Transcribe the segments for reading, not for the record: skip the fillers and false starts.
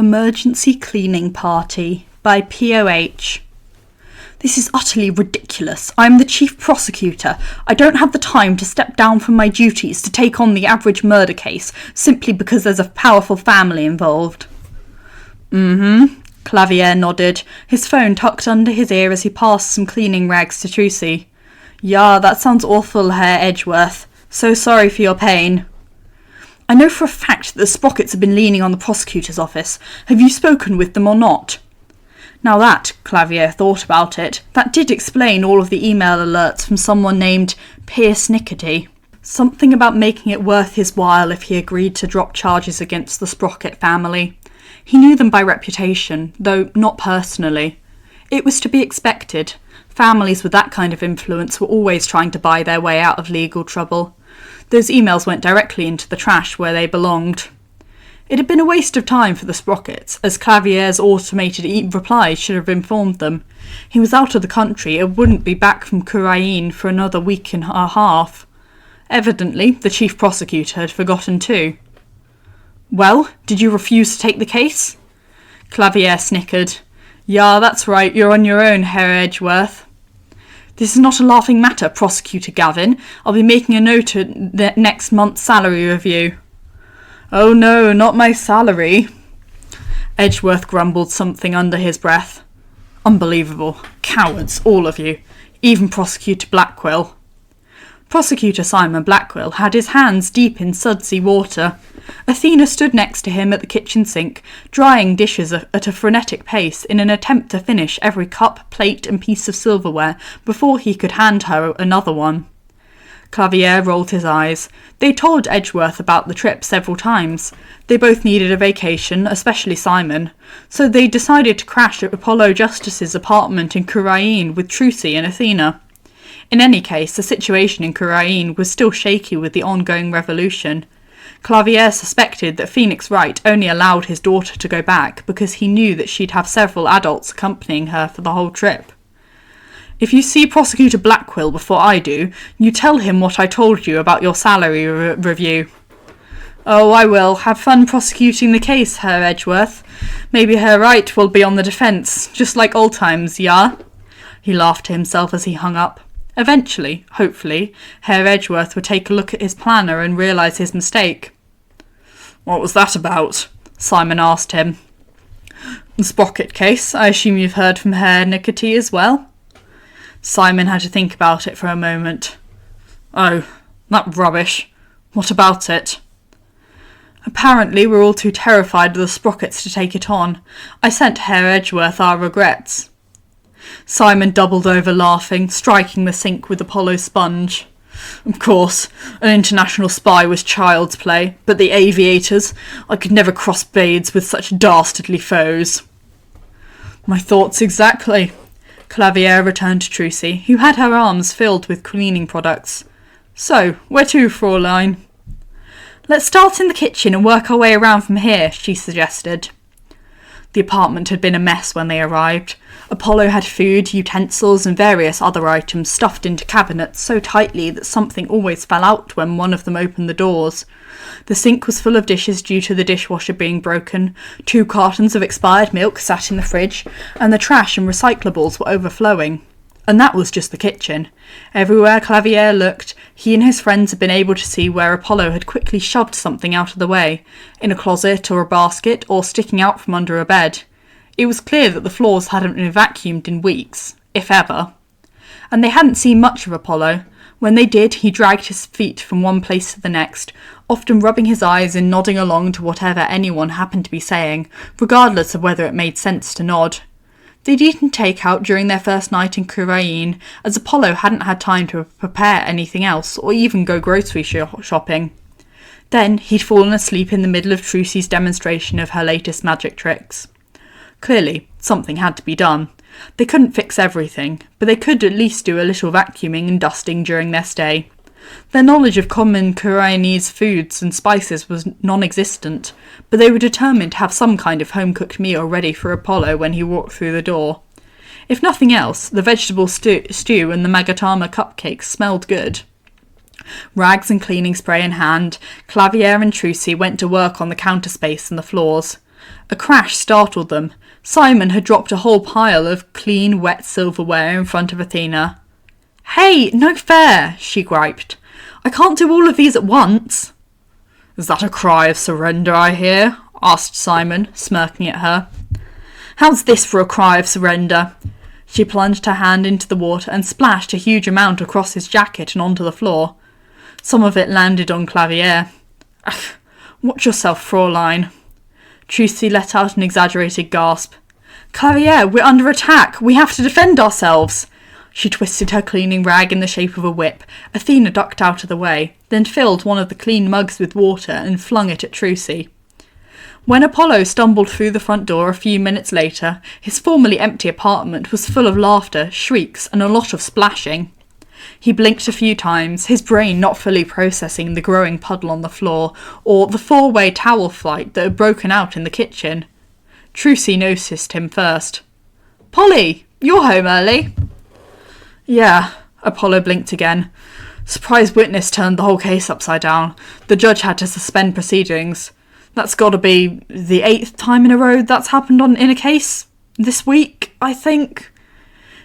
Emergency Cleaning Party by PoH. This is utterly ridiculous. I am the chief prosecutor. I don't have the time to step down from my duties to take on the average murder case simply because there's a powerful family involved. Clavier nodded, his phone tucked under his ear as he passed some cleaning rags to Trucy. Yeah, that sounds awful, Herr Edgeworth. So sorry for your pain. I know for a fact that the Sprockets have been leaning on the prosecutor's office. Have you spoken with them or not? Now that, Clavier thought about it, that did explain all of the email alerts from someone named Pierce Nickerty. Something about making it worth his while if he agreed to drop charges against the Sprocket family. He knew them by reputation, though not personally. It was to be expected. Families with that kind of influence were always trying to buy their way out of legal trouble. Those emails went directly into the trash where they belonged. It had been a waste of time for the Sprockets, as Clavier's automated replies should have informed them. He was out of the country and wouldn't be back from Khura'in for another week and a half. Evidently, the chief prosecutor had forgotten too. Well, did you refuse to take the case? Clavier snickered. Yeah, that's right, you're on your own, Herr Edgeworth. This is not a laughing matter, Prosecutor Gavin. I'll be making a note at next month's salary review. Oh no, not my salary. Edgeworth grumbled something under his breath. Unbelievable. Cowards, all of you. Even Prosecutor Blackwell. Prosecutor Simon Blackwell had his hands deep in sudsy water. Athena stood next to him at the kitchen sink, drying dishes at a frenetic pace in an attempt to finish every cup, plate and piece of silverware before he could hand her another one. Clavier rolled his eyes. They told Edgeworth about the trip several times. They both needed a vacation, especially Simon, so they decided to crash at Apollo Justice's apartment in Khura'in with Trucy and Athena. In any case, the situation in Khura'in was still shaky with the ongoing revolution. Clavier suspected that Phoenix Wright only allowed his daughter to go back because he knew that she'd have several adults accompanying her for the whole trip. If you see Prosecutor Blackwell before I do, you tell him what I told you about your salary review. Oh, I will. Have fun prosecuting the case, Herr Edgeworth. Maybe Herr Wright will be on the defence, just like old times, yeah? He laughed to himself as he hung up. Eventually, hopefully, Herr Edgeworth would take a look at his planner and realise his mistake. What was that about? Simon asked him. The Sprocket case. I assume you've heard from Herr Nickerty as well? Simon had to think about it for a moment. Oh, that rubbish. What about it? Apparently we're all too terrified of the Sprockets to take it on. I sent Herr Edgeworth our regrets. Simon doubled over laughing, striking the sink with Apollo's sponge. Of course, an international spy was child's play, but the aviators, I could never cross blades with such dastardly foes. My thoughts exactly. Clavier returned to Trucy, who had her arms filled with cleaning products. So, where to, Fraulein? Let's start in the kitchen and work our way around from here, she suggested. The apartment had been a mess when they arrived. Apollo had food, utensils and various other items stuffed into cabinets so tightly that something always fell out when one of them opened the doors. The sink was full of dishes due to the dishwasher being broken, 2 cartons of expired milk sat in the fridge, and the trash and recyclables were overflowing. And that was just the kitchen. Everywhere Clavier looked, he and his friends had been able to see where Apollo had quickly shoved something out of the way, in a closet or a basket or sticking out from under a bed. It was clear that the floors hadn't been vacuumed in weeks, if ever. And they hadn't seen much of Apollo. When they did, he dragged his feet from one place to the next, often rubbing his eyes and nodding along to whatever anyone happened to be saying, regardless of whether it made sense to nod. They'd eaten takeout during their first night in Khura'in, as Apollo hadn't had time to prepare anything else or even go grocery shopping. Then he'd fallen asleep in the middle of Trucy's demonstration of her latest magic tricks. Clearly, something had to be done. They couldn't fix everything, but they could at least do a little vacuuming and dusting during their stay. Their knowledge of common Khura'inese foods and spices was non-existent, but they were determined to have some kind of home-cooked meal ready for Apollo when he walked through the door. If nothing else, the vegetable stew and the magatama cupcakes smelled good. Rags and cleaning spray in hand, Clavier and Trucy went to work on the counter space and the floors. A crash startled them. Simon had dropped a whole pile of clean, wet silverware in front of Athena. "Hey, no fair," she griped. "I can't do all of these at once." "Is that a cry of surrender I hear?" asked Simon, smirking at her. "How's this for a cry of surrender?" She plunged her hand into the water and splashed a huge amount across his jacket and onto the floor. Some of it landed on Clavier. "Ugh, watch yourself, Fraulein." Trucy let out an exaggerated gasp. "Clavier, we're under attack! We have to defend ourselves!" She twisted her cleaning rag in the shape of a whip. Athena ducked out of the way, then filled one of the clean mugs with water and flung it at Trucy. When Apollo stumbled through the front door a few minutes later, his formerly empty apartment was full of laughter, shrieks, and a lot of splashing. He blinked a few times, his brain not fully processing the growing puddle on the floor, or the four-way towel flight that had broken out in the kitchen. Trucy noticed him first. "Polly, you're home early." "Yeah," Apollo blinked again. "Surprise witness turned the whole case upside down. The judge had to suspend proceedings. That's got to be the 8th time in a row that's happened in a case. This week, I think."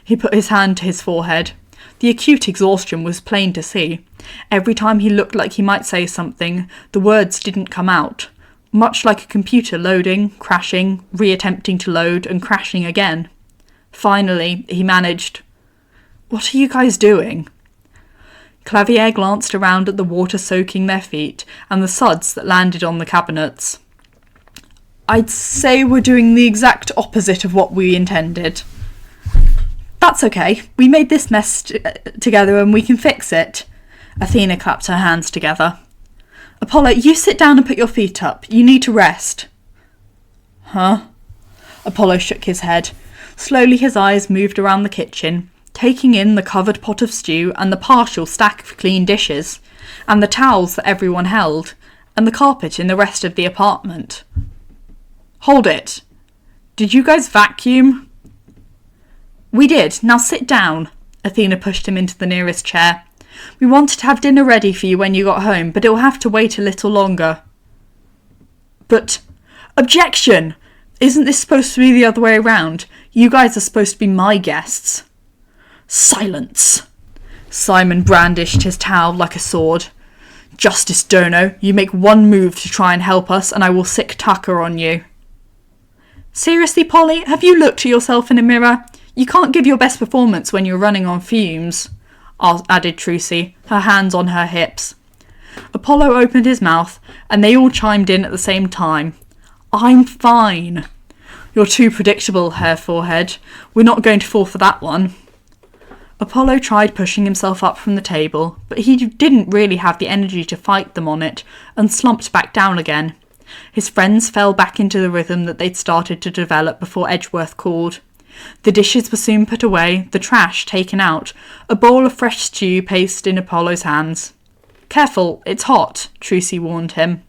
He put his hand to his forehead. The acute exhaustion was plain to see. Every time he looked like he might say something, the words didn't come out. Much like a computer loading, crashing, reattempting to load, and crashing again. Finally, he managed, "What are you guys doing?" Clavier glanced around at the water soaking their feet and the suds that landed on the cabinets. "I'd say we're doing the exact opposite of what we intended." "That's okay. We made this mess together and we can fix it." Athena clapped her hands together. "Apollo, you sit down and put your feet up. You need to rest." "Huh?" Apollo shook his head. Slowly his eyes moved around the kitchen, taking in the covered pot of stew and the partial stack of clean dishes, and the towels that everyone held, and the carpet in the rest of the apartment. "Hold it. Did you guys vacuum?" "We did. Now sit down." Athena pushed him into the nearest chair. "We wanted to have dinner ready for you when you got home, but it will have to wait a little longer." "But... Objection! Isn't this supposed to be the other way around? You guys are supposed to be my guests." "Silence!" Simon brandished his towel like a sword. "Justice Dono, you make one move to try and help us and I will sick Tucker on you." "Seriously, Polly, have you looked at yourself in a mirror? You can't give your best performance when you're running on fumes," added Trucy, her hands on her hips. Apollo opened his mouth, and they all chimed in at the same time. "I'm fine." "You're too predictable, Hair Forehead. We're not going to fall for that one." Apollo tried pushing himself up from the table, but he didn't really have the energy to fight them on it, and slumped back down again. His friends fell back into the rhythm that they'd started to develop before Edgeworth called. The dishes were soon put away, the trash taken out, a bowl of fresh stew placed in Apollo's hands. "Careful, it's hot," Trucy warned him.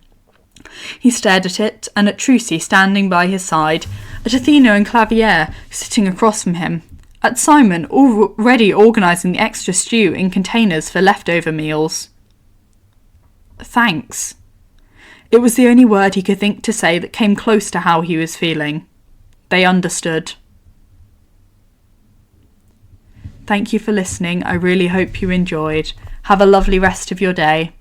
He stared at it, and at Trucy standing by his side, at Athena and Clavier sitting across from him, at Simon already organising the extra stew in containers for leftover meals. "Thanks." It was the only word he could think to say that came close to how he was feeling. They understood. Thank you for listening. I really hope you enjoyed. Have a lovely rest of your day.